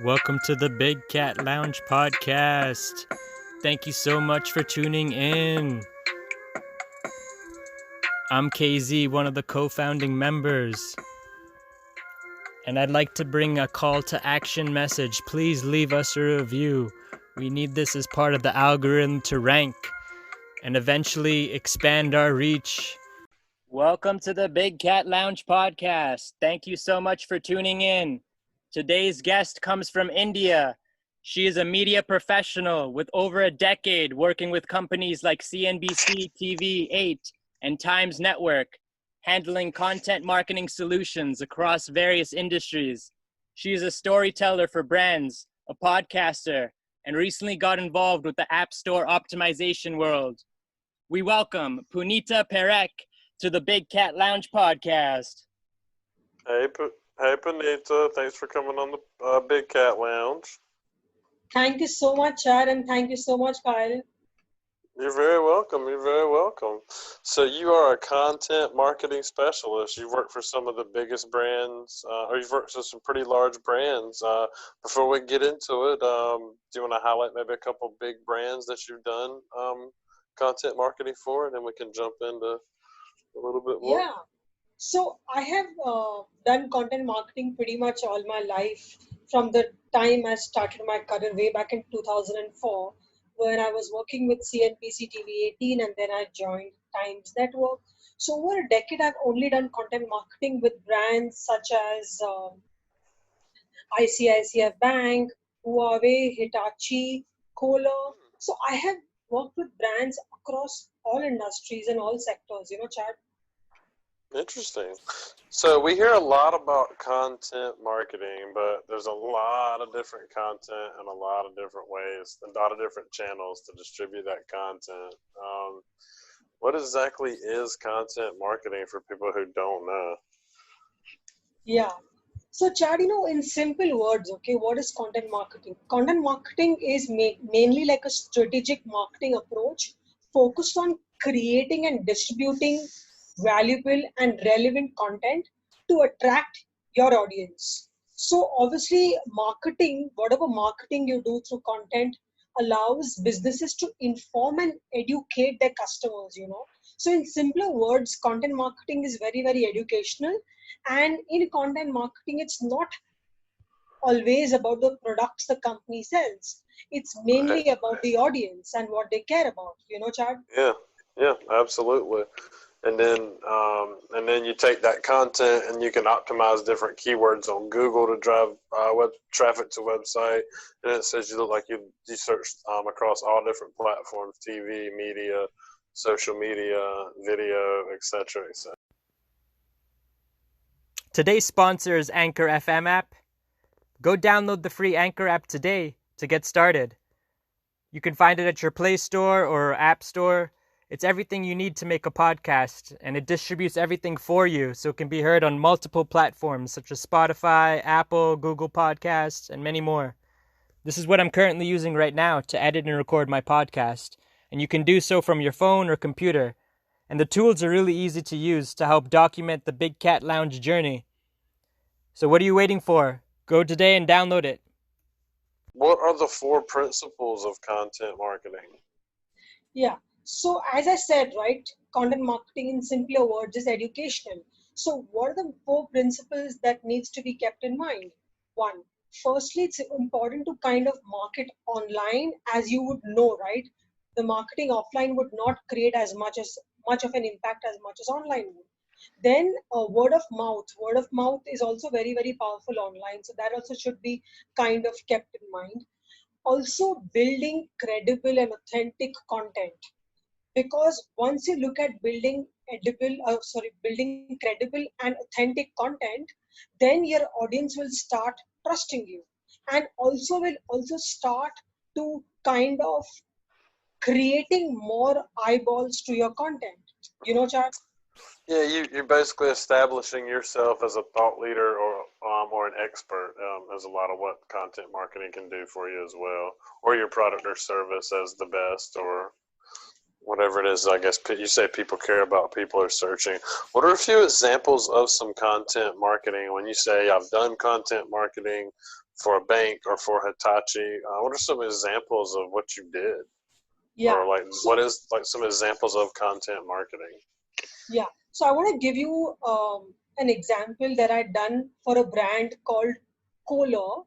Welcome to the Big Cat Lounge podcast. Thank you so much for tuning in. I'm KZ, one of the co-founding members. And I'd like to bring a call to action message. Please leave us a review. We need this as part of the algorithm to rank and eventually expand our reach. Welcome to the Big Cat Lounge podcast. Thank you so much for tuning in. Today's guest comes from India. She is a media professional with over a decade working with companies like CNBC TV 8 and Times Network, handling content marketing solutions across various industries. She is a storyteller for brands, a podcaster, and recently got involved with the App Store optimization world. We welcome Punita Parekh to the Big Cat Lounge podcast. Hey, Punita. Thanks for coming on the Big Cat Lounge. Thank you so much, Chad, and thank you so much, Kyle. You're very welcome. You're very welcome. So you are a content marketing specialist. You've worked for some of the biggest brands, or you've worked for some pretty large brands. Before we get into it, do you want to highlight maybe a couple big brands that you've done content marketing for, and then we can jump into a little bit more? Yeah. So I have done content marketing pretty much all my life from the time I started my career way back in 2004 when I was working with CNBC TV 18 and then I joined Times Network. So over a decade, I've only done content marketing with brands such as ICICI Bank, Huawei, Hitachi, Kohler. So I have worked with brands across all industries and all sectors, Chad. Interesting. So we hear a lot about content marketing, but there's a lot of different content and a lot of different ways, a lot of different channels to distribute that content. What exactly is content marketing for people who don't know? Yeah. So, Chad, in simple words, okay, what is content marketing? Content marketing is mainly like a strategic marketing approach focused on creating and distributing valuable and relevant content to attract your audience. So, obviously, marketing, whatever marketing you do through content, allows businesses to inform and educate their customers. So, in simpler words, content marketing is very, very educational, and in content marketing, it's not always about the products the company sells. It's Right. mainly about the audience and what they care about. Chad? Yeah, absolutely. And then you take that content and you can optimize different keywords on Google to drive web traffic to website. And it says you look like you search across all different platforms: TV, media, social media, video, etc., etc. Today's sponsor is Anchor FM app. Go download the free Anchor app today to get started. You can find it at your Play Store or App Store. It's everything you need to make a podcast, and it distributes everything for you so it can be heard on multiple platforms such as Spotify, Apple, Google Podcasts, and many more. This is what I'm currently using right now to edit and record my podcast, and you can do so from your phone or computer. And the tools are really easy to use to help document the Big Cat Lounge journey. So what are you waiting for? Go today and download it. What are the 4 principles of content marketing? Yeah. So as I said, right, content marketing in simpler words is educational. So what are the 4 principles that needs to be kept in mind? One, firstly, it's important to kind of market online, as you would know, right? The marketing offline would not create as much of an impact as much as online would. Then word of mouth. Word of mouth is also very, very powerful online. So that also should be kind of kept in mind. Also building credible and authentic content, because once you look at building credible and authentic content, then your audience will start trusting you, and also will also start to kind of creating more eyeballs to your content. Chad? Yeah, you're basically establishing yourself as a thought leader or an expert, is a lot of what content marketing can do for you as well, or your product or service as the best, or whatever it is. I guess you say people care about, people are searching. What are a few examples of some content marketing when you say I've done content marketing for a bank or for Hitachi. What are some examples of what you did? Yeah. Or like, So what is like some examples of content marketing? yeah. So I want to give you an example that I done for a brand called Kohler.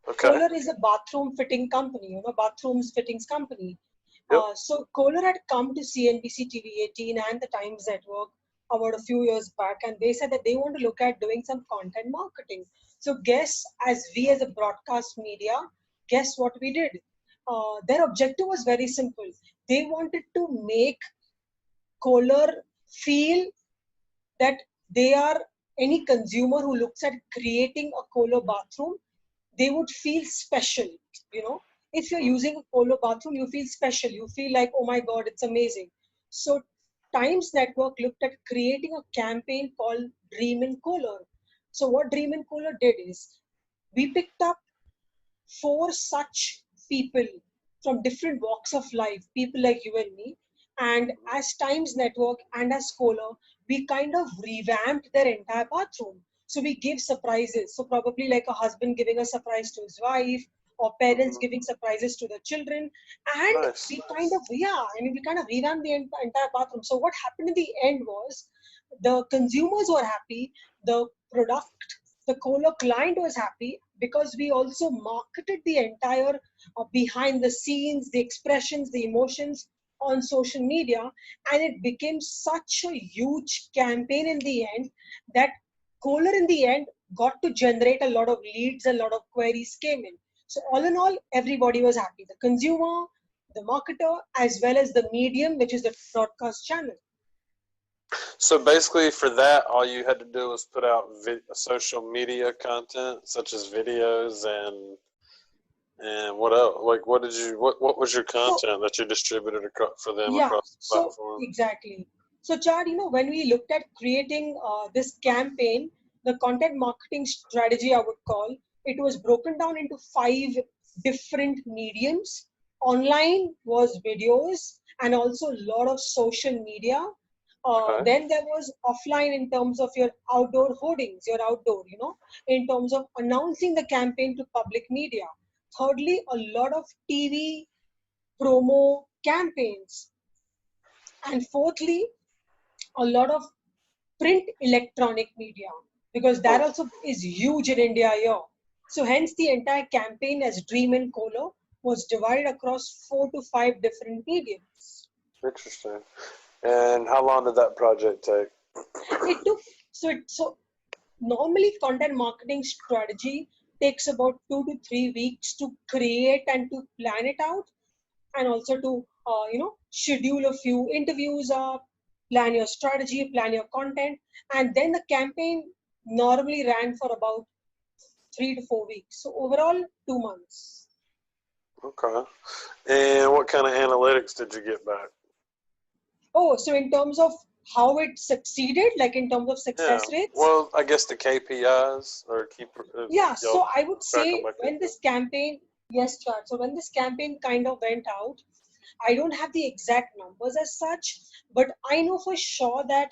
Okay. Kohler is a bathroom fitting company, bathrooms fittings company. Yep. So Kohler had come to CNBC TV 18 and the Times Network about a few years back, and they said that they want to look at doing some content marketing. So guess, as a broadcast media, guess what we did? Their objective was very simple. They wanted to make Kohler feel that they are any consumer who looks at creating a Kohler bathroom, they would feel special. You know, if you're using a Kohler bathroom, you feel special. You feel like, oh my God, it's amazing. So Times Network looked at creating a campaign called Dream in Kohler. So what Dream in Kohler did is we picked up four such people from different walks of life, people like you and me. And as Times Network and as Scholar, we kind of revamped their entire bathroom. So we give surprises. So probably like a husband giving a surprise to his wife, or parents Mm-hmm. giving surprises to their children. And Nice. we kind of revamped the entire bathroom. So what happened in the end was the consumers were happy, the product, the Kohler client was happy, because we also marketed the entire behind the scenes, the expressions, the emotions on social media, and it became such a huge campaign in the end that Kohler in the end got to generate a lot of leads, a lot of queries came in. So all in all, everybody was happy. The consumer, the marketer, as well as the medium, which is the broadcast channel. So basically, for that, all you had to do was put out social media content, such as videos and what else? Like, what was your So content that you distributed for them yeah, across the so platform? exactly. So Chad, when we looked at creating this campaign, the content marketing strategy, I would call, it was broken down into five different mediums. Online was videos and also a lot of social media. Okay. Then there was offline in terms of your outdoor hoardings, your outdoor, in terms of announcing the campaign to public media. Thirdly, a lot of TV promo campaigns. And fourthly, a lot of print electronic media, because that Hmm. also is huge in India here. So hence the entire campaign as Dream and Colo was divided across 4 to 5 different mediums. Interesting. And how long did that project take? It took so normally content marketing strategy takes about 2 to 3 weeks to create and to plan it out, and also to schedule a few interviews up, plan your strategy, plan your content, and then the campaign normally ran for about 3 to 4 weeks. So overall, 2 months. Okay. And what kind of analytics did you get back? Oh, so in terms of how it succeeded, like in terms of Yeah. success rates, Well, I guess the KPIs or yeah. y'all So I would track them say by when KPIs. this campaign, yes, Chad. So when this campaign kind of went out, I don't have the exact numbers as such, but I know for sure that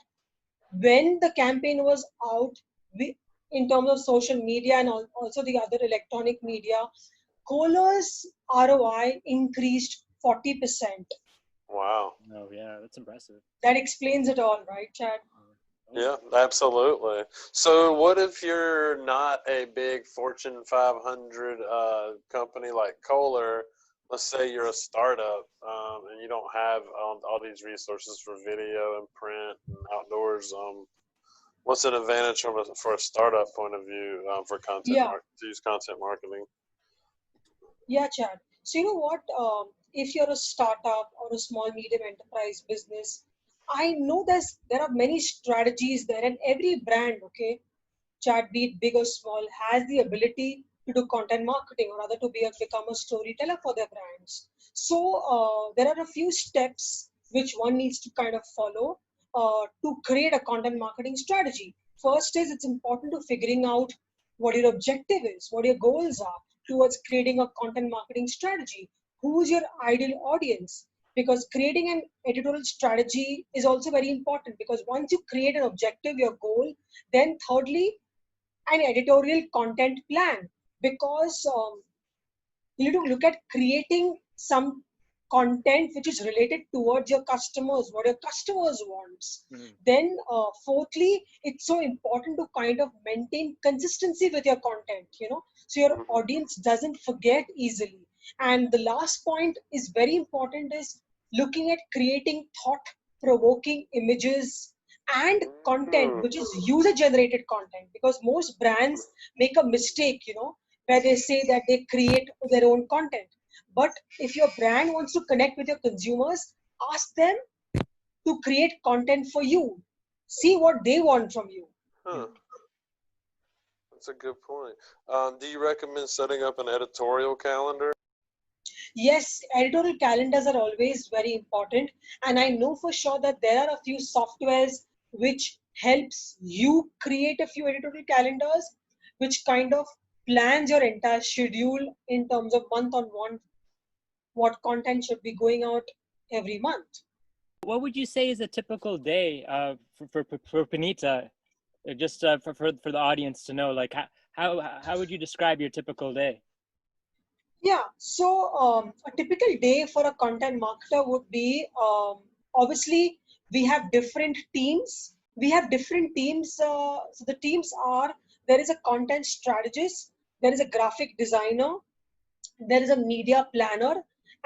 when the campaign was out, we, in terms of social media and also the other electronic media, Kohler's ROI increased 40%. Wow. Oh yeah, that's impressive. That explains it all, right, Chad? Yeah, absolutely. So, what if you're not a big Fortune 500 company like Kohler? Let's say you're a startup and you don't have all these resources for video and print and outdoors. What's an advantage for a startup point of view for Yeah, to use content marketing? yeah, Chad. So you know what? If you're a startup or a small medium enterprise business, I know there are many strategies there, and every brand, okay, Chad, be it big or small, has the ability to do content marketing, or rather to become a storyteller for their brands. So there are a few steps which one needs to kind of follow to create a content marketing strategy. First is it's important to figuring out what your objective is, what your goals are towards creating a content marketing strategy. Who's your ideal audience? Because creating an editorial strategy is also very important, because once you create an objective, your goal, then thirdly, an editorial content plan. because you need to look at creating some content which is related towards your customers, what your customers wants. Then fourthly, it's so important to kind of maintain consistency with your content, so your audience doesn't forget easily. And the last point is very important, is looking at creating thought provoking images and content which is user generated content, because most brands make a mistake, where they say that they create their own content. But if your brand wants to connect with your consumers, ask them to create content for you. See what they want from you. Huh. That's a good point. Do you recommend setting up an editorial calendar? Yes, editorial calendars are always very important. And I know for sure that there are a few softwares which helps you create a few editorial calendars, which kind of plans your entire schedule in terms of month on month, what content should be going out every month. What would you say is a typical day for Punita? Just for the audience to know, like how would you describe your typical day? Yeah, so a typical day for a content marketer would be, obviously we have different teams. We have different teams. So the teams are, there is a content strategist, there is a graphic designer, there is a media planner,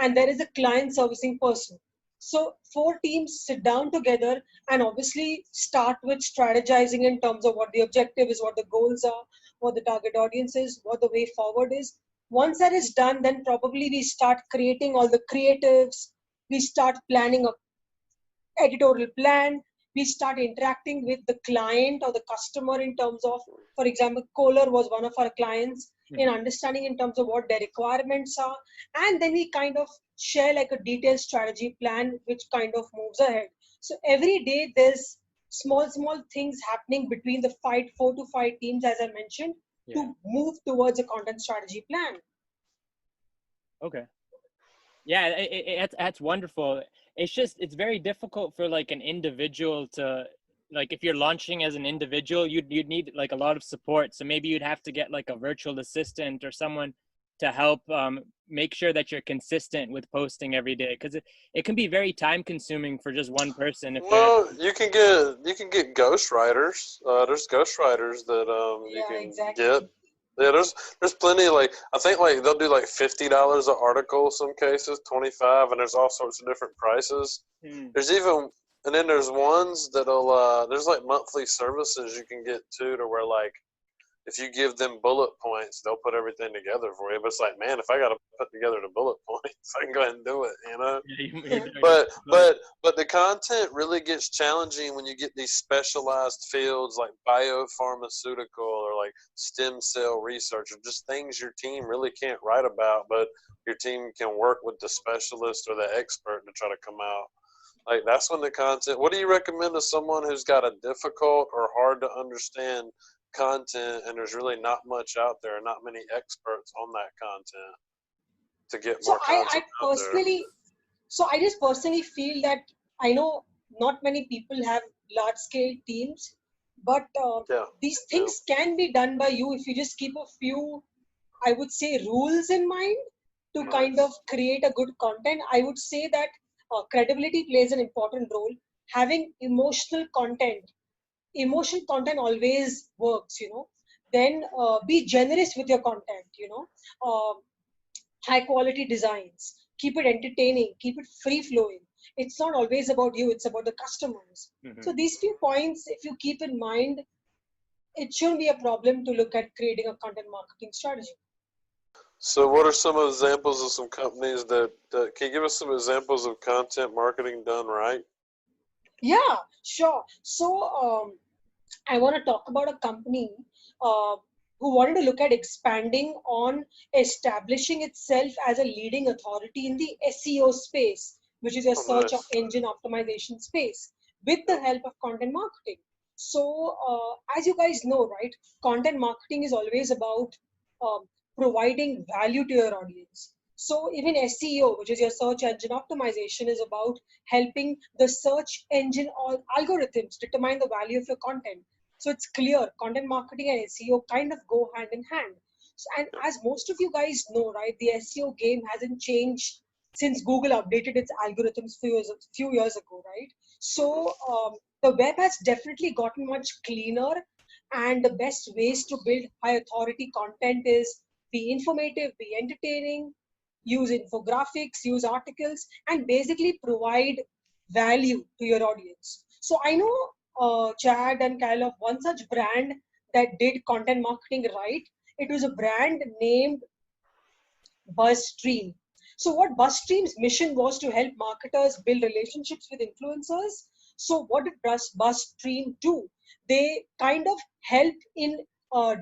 and there is a client servicing person. So four teams sit down together and obviously start with strategizing in terms of what the objective is, what the goals are, what the target audience is, what the way forward is. Once that is done, then probably we start creating all the creatives. We start planning a editorial plan. We start interacting with the client or the customer in terms of, for example, Kohler was one of our clients, in understanding in terms of what their requirements are. And then we kind of share like a detailed strategy plan, which kind of moves ahead. So every day there's small things happening between the 4 to 5 teams, as I mentioned, to move towards a content strategy plan. Okay. Yeah, that's wonderful. It's very difficult for like an individual to, like, if you're launching as an individual, you'd need like a lot of support. So maybe you'd have to get like a virtual assistant or someone to help make sure that you're consistent with posting every day, because it can be very time consuming for just one person. Well, you can get ghostwriters. There's ghostwriters that you can exactly. get. Yeah, there's plenty. Like, I think like they'll do like $50 an article, some cases 25, and there's all sorts of different prices. There's even, and then there's ones that'll there's like monthly services you can get too, to where like if you give them bullet points, they'll put everything together for you. But it's like, man, if I got to put together the bullet points, I can go ahead and do it, But the content really gets challenging when you get these specialized fields like biopharmaceutical or like stem cell research, or just things your team really can't write about, but your team can work with the specialist or the expert to try to come out. Like, that's when the content. What do you recommend to someone who's got a difficult or hard to understand content, and there's really not much out there, not many experts on that content, to get more content out there? So I just personally feel that, I know not many people have large scale teams, but these things can be done by you if you just keep a few, I would say, rules in mind to kind of create a good content. I would say that credibility plays an important role. Having emotional content always works. Then be generous with your content. High quality designs, keep it entertaining, keep it free flowing. It's not always about you, it's about the customers. So these few points, if you keep in mind, it shouldn't be a problem to look at creating a content marketing strategy. So what are some examples of some companies that can you give us some examples of content marketing done right? Yeah, sure. So I want to talk about a company uh, who wanted to look at expanding on establishing itself as a leading authority in the SEO space, which is a search engine optimization space, with the help of content marketing. So, as you guys know, right, content marketing is always about um, providing value to your audience. So even SEO, which is your search engine optimization, is about helping the search engine or algorithms determine the value of your content. So it's clear content marketing and SEO kind of go hand in hand. And as most of you guys know, right, the SEO game hasn't changed since Google updated its algorithms few years ago, right? So the web has definitely gotten much cleaner, and the best ways to build high authority content is be informative, be entertaining, use infographics, use articles, and basically provide value to your audience. So I know Chad and Kyle of one such brand that did content marketing right. It was a brand named BuzzStream. So what BuzzStream's mission was to help marketers build relationships with influencers. So what did BuzzStream do? They kind of help in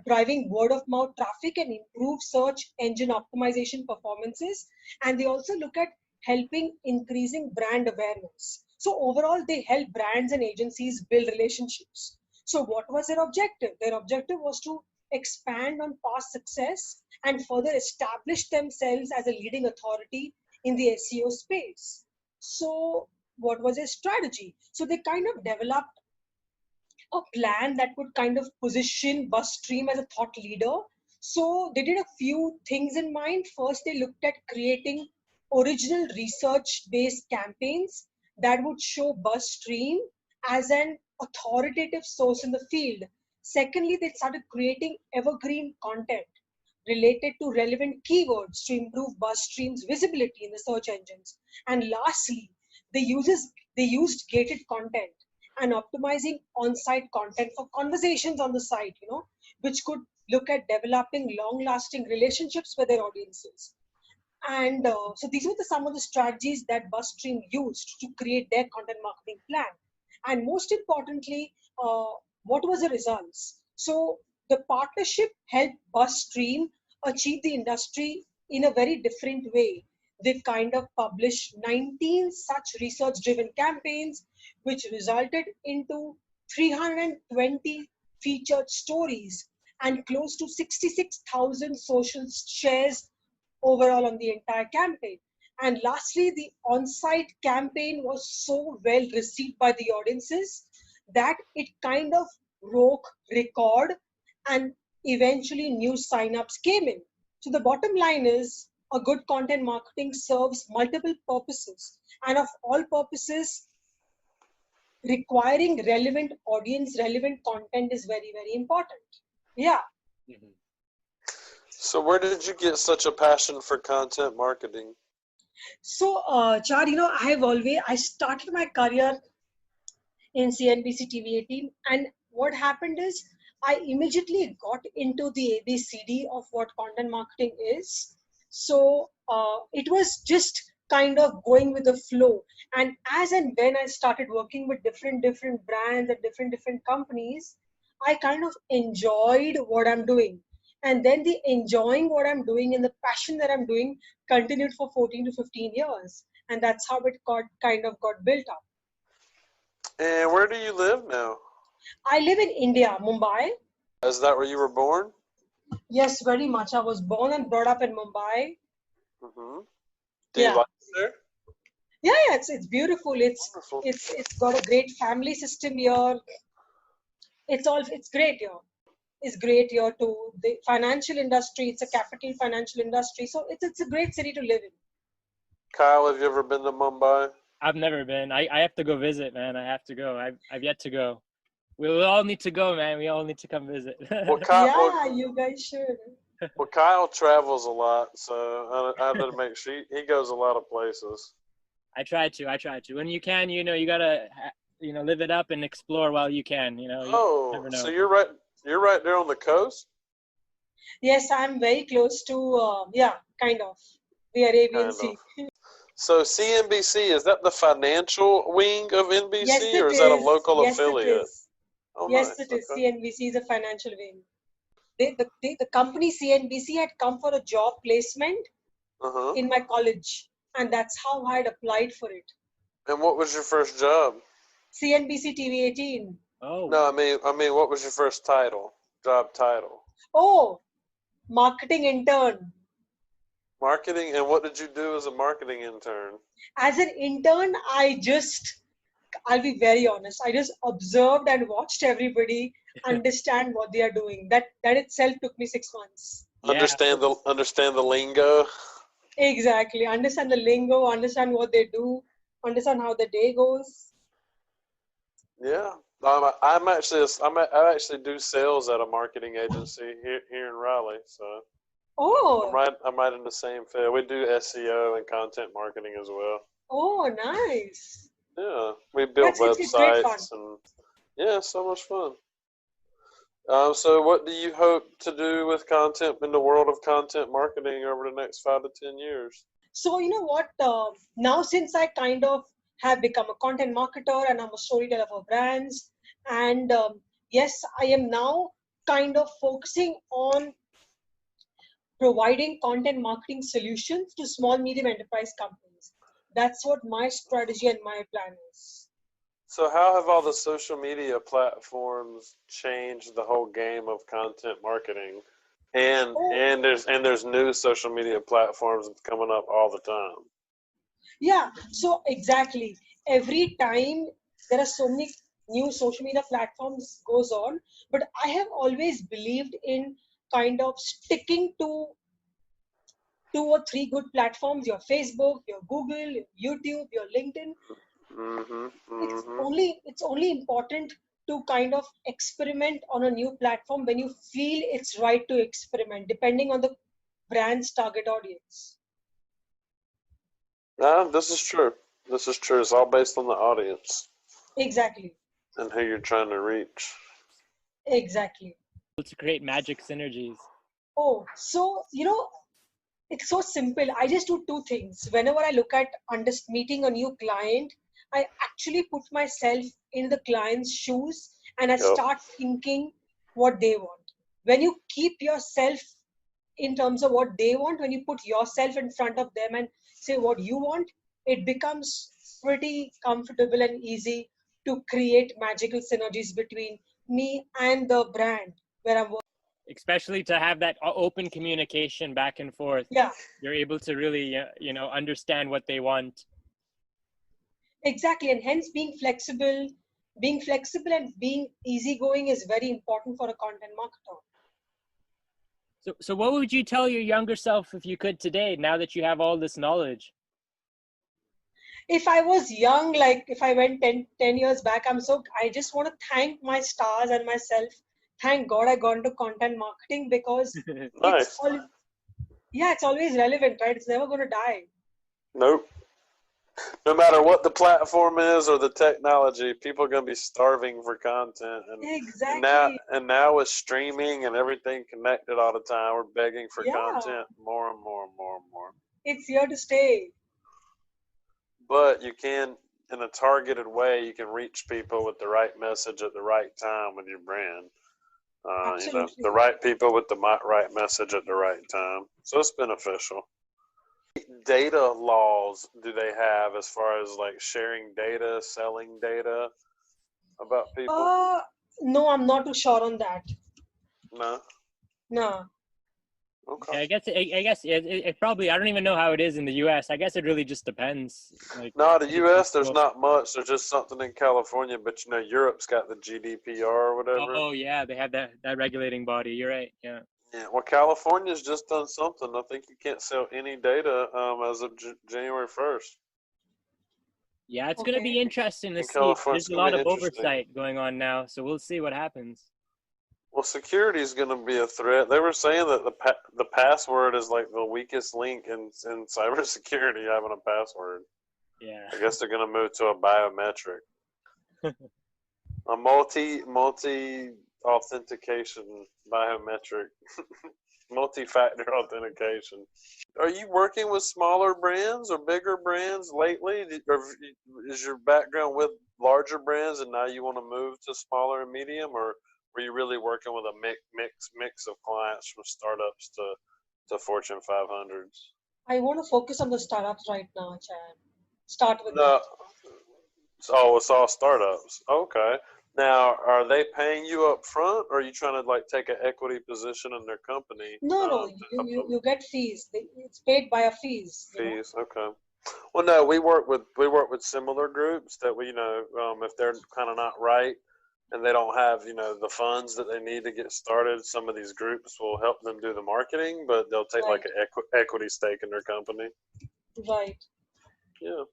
driving word of mouth traffic and improve search engine optimization performances. And they also look at helping increasing brand awareness. So overall, they help brands and agencies build relationships. So what was their objective? Their objective was to expand on past success and further establish themselves as a leading authority in the SEO space. So what was their strategy? So they kind of developed a plan that would kind of position BuzzStream as a thought leader. So they did a few things in mind. First, they looked at creating original research-based campaigns that would show BuzzStream as an authoritative source in the field. Secondly, they started creating evergreen content related to relevant keywords to improve BuzzStream's visibility in the search engines. And lastly, they used gated content and optimizing on-site content for conversations on the site, which could look at developing long-lasting relationships with their audiences. And so these were some of the strategies that BuzzStream used to create their content marketing plan. And most importantly, what was the results? So the partnership helped BuzzStream achieve the industry in a very different way. They kind of published 19 such research-driven campaigns, which resulted into 320 featured stories and close to 66,000 social shares overall on the entire campaign. And lastly, the on-site campaign was so well received by the audiences that it kind of broke record, and eventually new signups came in. So the bottom line is a good content marketing serves multiple purposes, and of all purposes, requiring relevant audience, relevant content is very, very important. Yeah. So where did you get such a passion for content marketing? So, Chad, I started my career in CNBC TV 18, and what happened is I immediately got into the ABCD of what content marketing is. So it was just kind of going with the flow. And as and when I started working with different brands and different companies, I kind of enjoyed what I'm doing. And then the enjoying what I'm doing and the passion that I'm doing continued for 14 to 15 years. And that's how it got built up. And where do you live now? I live in India, Mumbai. Is that where you were born? Yes, very much. I was born and brought up in Mumbai. Mm-hmm. Do you like it there? Yeah, it's beautiful. Wonderful. It's got a great family system here. It's great here. It's great here too. The financial industry, it's a capital financial industry. So it's a great city to live in. Kyle, have you ever been to Mumbai? I've never been. I have to go visit, man. I have to go. I've yet to go. We all need to go, man. We all need to come visit. You guys should. Well, Kyle travels a lot, so I had to make sure he goes a lot of places. I try to. When you can, you gotta, live it up and explore while you can. You never know. So you're right there on the coast? Yes, I'm very close to, kind of, the Arabian Sea. So CNBC, is that the financial wing of NBC, yes, or is that a local affiliate? It is. Oh, yes, nice. It is. CNBC is a financial wing. The company CNBC had come for a job placement in my college, and that's how I had applied for it. And what was your first job? CNBC TV 18. Oh. No, I mean, what was your first job title? Oh, marketing intern. Marketing, and what did you do as a marketing intern? As an intern, I'll be very honest, I just observed and watched everybody understand what they are doing. That itself took me 6 months. Yeah. Understand the lingo. Exactly. Understand the lingo, understand what they do, understand how the day goes. Yeah. I actually do sales at a marketing agency here in Raleigh, so Oh, I'm right in the same field. We do SEO and content marketing as well. oh, nice. Yeah, we build It's great fun. websites and yeah, so much fun. So what do you hope to do with content in the world of content marketing over the next 5 to 10 years? So, you know what? Now, since I kind of have become a content marketer and I'm a storyteller for brands, and yes, I am now kind of focusing on providing content marketing solutions to small, medium enterprise companies. That's what my strategy and my plan is. So how have all the social media platforms changed the whole game of content marketing? And Oh, there's new social media platforms coming up all the time. yeah. So exactly. Every time there are so many new social media platforms goes on, but I have always believed in kind of sticking to 2 or 3 good platforms: your Facebook, your Google, your YouTube, your LinkedIn. Mhm. it's Mhm. only it's only important to kind of experiment on a new platform when you feel it's right to experiment, depending on the brand's target audience. This is true. This is true. It's all based on the audience Exactly. and who you're trying to reach. Exactly. To create magic synergies. Oh, so it's so simple. I just do 2 things. Whenever I look at meeting a new client, I actually put myself in the client's shoes and I Yep. start thinking what they want. When you keep yourself in terms of what they want, when you put yourself in front of them and say what you want, it becomes pretty comfortable and easy to create magical synergies between me and the brand where I'm working. Especially to have that open communication back and forth. Yeah, You're able to really, understand what they want. exactly. And hence being flexible and being easygoing is very important for a content marketer. So what would you tell your younger self if you could today, now that you have all this knowledge? If I was young, like if I went 10 years back, I just want to thank my stars and myself. Thank God I got into content marketing because it's Nice. all, yeah, it's always relevant, right? It's never going to die. Nope. No matter what the platform is or the technology, people are going to be starving for content, Exactly. and now with streaming and everything connected all the time, we're begging for Yeah, content more and more and more and more. it's here to stay. But you can, in a targeted way, you can reach people with the right message at the right time with your brand. The Absolutely. right people with the right message at the right time. So it's beneficial. Data laws do they have as far as like sharing data, selling data about people? Uh, no, I'm not too sure on that. No. No. Okay. Yeah, I guess it probably, I don't even know how it is in the US. I guess it really just depends. Like, No, the U.S. there's not much. There's just something in California, but Europe's got the GDPR or whatever. Oh yeah, they have that regulating body. You're right. Yeah. Yeah, well, California's just done something. I think you can't sell any data as of January 1st. Yeah, it's going to be Okay. interesting to In see. California, There's it's a going to lot be of interesting. oversight going on now, so we'll see what happens. Well, security is going to be a threat. They were saying that the password is like the weakest link in cybersecurity, having a password. Yeah. I guess they're going to move to a biometric, a multi authentication biometric, multi-factor authentication. Are you working with smaller brands or bigger brands lately? Or is your background with larger brands and now you want to move to smaller and medium, or were you really working with a mix of clients from startups to Fortune 500s? I want to focus on the startups right now, Chad. Start with that. No, it's all startups. Okay. Now, are they paying you up front, or are you trying to like take an equity position in their company No, no, to help them you get fees. It's paid by a fees. fees? Okay. Well, no, we work with similar groups that we if they're kind of not right, and they don't have, you know, the funds that they need to get started, some of these groups will help them do the marketing, but they'll take Right. like an equity stake in their company. Right. Yeah.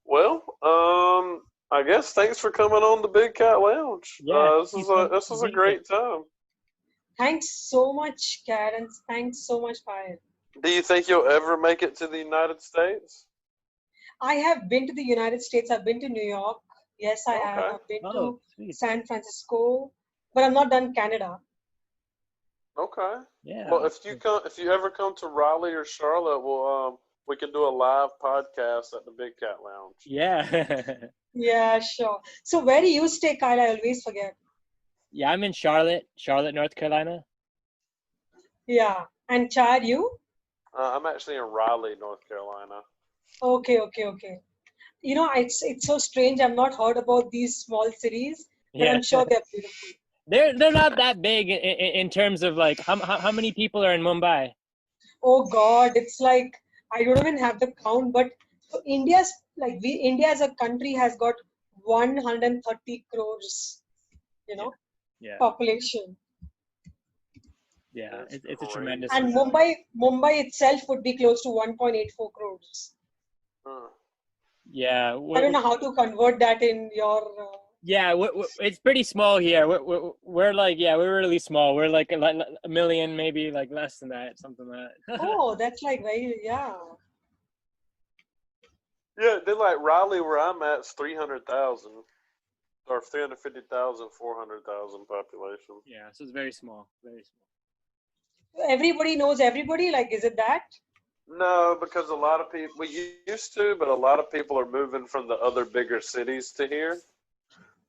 Well, I guess thanks for coming on the Big Cat Lounge. Yeah, This was a great time. Thanks so much, Karen. Thanks so much, Payal. Do you think you'll ever make it to the United States? I have been to the United States. I've been to New York. Yes, I have. Okay. I've been Oh, to sweet. San Francisco, but I'm not done Canada. Okay. Yeah. Well, if you ever come to Raleigh or Charlotte, we can do a live podcast at the Big Cat Lounge. Yeah. Yeah, sure. So where do you stay, Kyle? I always forget. Yeah, I'm in Charlotte, North Carolina. Yeah. And Chad, you? I'm actually in Raleigh, North Carolina. Okay. You know, it's so strange. I've not heard about these small cities, but Yeah. I'm sure they're beautiful. They're not that big in terms of like how many people are in Mumbai? Oh God, it's like I don't even have the count, but so India's like India as a country has got 130 crores, you know, Yeah. population. Yeah. That's It's a crazy. tremendous. And Mumbai itself would be close to 1.84 crores. Huh. Yeah. I don't know how to convert that in your. Yeah, it's pretty small here. We're like, yeah, we're really small. We're like a million, maybe like less than that, something like that. Oh, that's like very, yeah. Yeah, they like Raleigh, where I'm at, is 300,000 or 350,000, 400,000 population. Yeah, so it's very small, very small. Everybody knows everybody. Like, is it that? No, because a lot of people, we used to, but a lot of people are moving from the other bigger cities to here.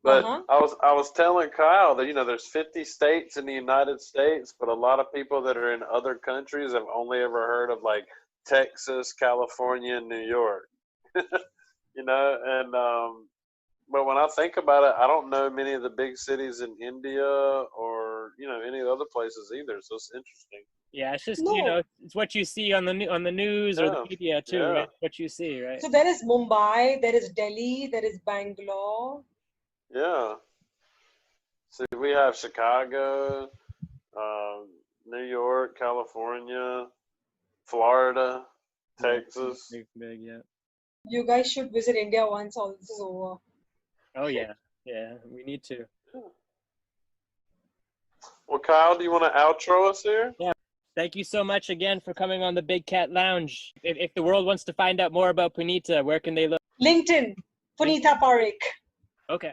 But Uh-huh. I was telling Kyle that, you know, there's 50 states in the United States, but a lot of people that are in other countries have only ever heard of like Texas, California, and New York. You know, and but when I think about it, I don't know many of the big cities in India or, you know, any other places either. So it's interesting. Yeah, it's just No. it's what you see on the news or the Yeah, media too, yeah. right? What you see, right? So there is Mumbai, there is Delhi, there is Bangalore. Yeah. See, we have Chicago, New York, California, Florida, Yeah, Texas. big, yeah. You guys should visit India once all this is over. Oh yeah, we need to. Well, Kyle, do you want to outro us here? Yeah. Thank you so much again for coming on the Big Cat Lounge. If the world wants to find out more about Punita, where can they look? LinkedIn, Punita Parekh. Okay.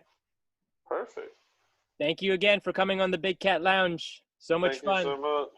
Perfect. Thank you again for coming on the Big Cat Lounge. So much Thank fun. you so much.